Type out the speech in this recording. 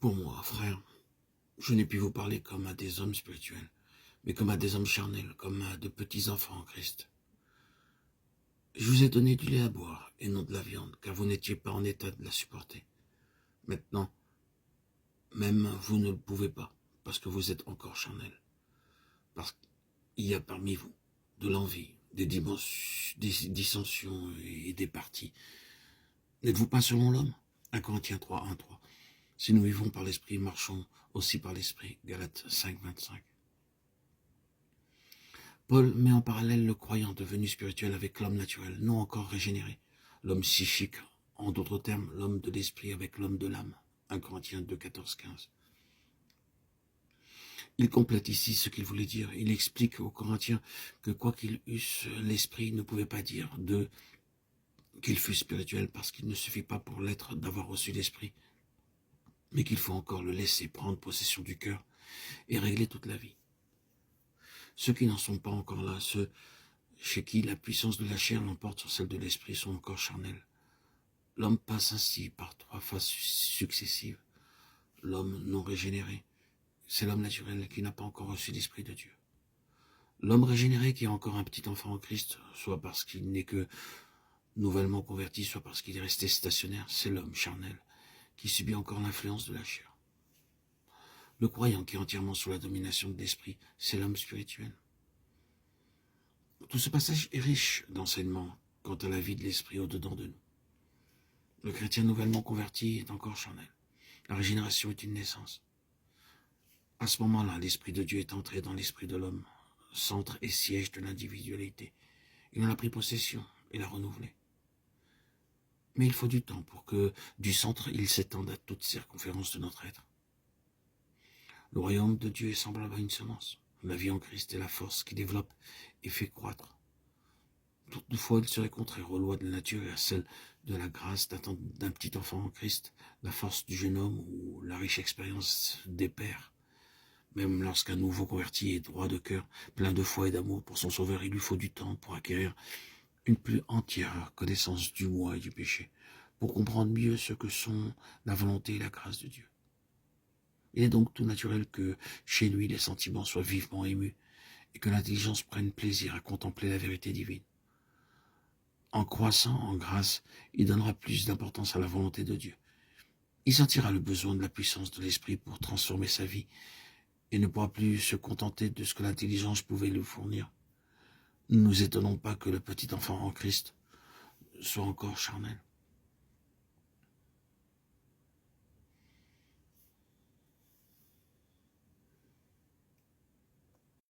Pour moi, frère, je n'ai pu vous parler comme à des hommes spirituels, mais comme à des hommes charnels, comme à de petits enfants en Christ. Je vous ai donné du lait à boire et non de la viande, car vous n'étiez pas en état de la supporter. Maintenant, même vous ne le pouvez pas, parce que vous êtes encore charnel. Parce qu'il y a parmi vous de l'envie, des dissensions et des partis. N'êtes-vous pas selon l'homme? 1 Corinthiens 3, 1, 3. Si nous vivons par l'esprit, marchons aussi par l'esprit. Galates 5, 25. Paul met en parallèle le croyant devenu spirituel avec l'homme naturel, non encore régénéré. L'homme psychique, en d'autres termes, l'homme de l'esprit avec l'homme de l'âme. 1 Corinthiens 2, 14, 15. Il complète ici ce qu'il voulait dire. Il explique aux Corinthiens que quoi qu'ils eussent, l'esprit ne pouvait pas dire d'eux qu'il fût spirituel, parce qu'il ne suffit pas pour l'être d'avoir reçu l'esprit, mais qu'il faut encore le laisser prendre possession du cœur et régler toute la vie. Ceux qui n'en sont pas encore là, ceux chez qui la puissance de la chair l'emporte sur celle de l'esprit, sont encore charnels. L'homme passe ainsi par 3 phases successives. L'homme non régénéré, c'est l'homme naturel qui n'a pas encore reçu l'esprit de Dieu. L'homme régénéré qui est encore un petit enfant en Christ, soit parce qu'il n'est que nouvellement converti, soit parce qu'il est resté stationnaire, c'est l'homme charnel qui subit encore l'influence de la chair. Le croyant qui est entièrement sous la domination de l'esprit, c'est l'homme spirituel. Tout ce passage est riche d'enseignements quant à la vie de l'esprit au-dedans de nous. Le chrétien nouvellement converti est encore charnel. La régénération est une naissance. À ce moment-là, l'Esprit de Dieu est entré dans l'esprit de l'homme, centre et siège de l'individualité. Il en a pris possession et l'a renouvelé. Mais il faut du temps pour que du centre, il s'étende à toute circonférence de notre être. Le royaume de Dieu est semblable à une semence. La vie en Christ est la force qui développe et fait croître. Toutefois, il serait contraire aux lois de la nature et à celles de la grâce d'un petit enfant en Christ, la force du jeune homme ou la riche expérience des pères. Même lorsqu'un nouveau converti est droit de cœur, plein de foi et d'amour pour son sauveur, il lui faut du temps pour acquérir une plus entière connaissance du moi et du péché, pour comprendre mieux ce que sont la volonté et la grâce de Dieu. Il est donc tout naturel que chez lui les sentiments soient vivement émus et que l'intelligence prenne plaisir à contempler la vérité divine. En croissant en grâce, il donnera plus d'importance à la volonté de Dieu. Il sentira le besoin de la puissance de l'esprit pour transformer sa vie et ne pourra plus se contenter de ce que l'intelligence pouvait lui fournir. Ne nous étonnons pas que le petit enfant en Christ soit encore charnel.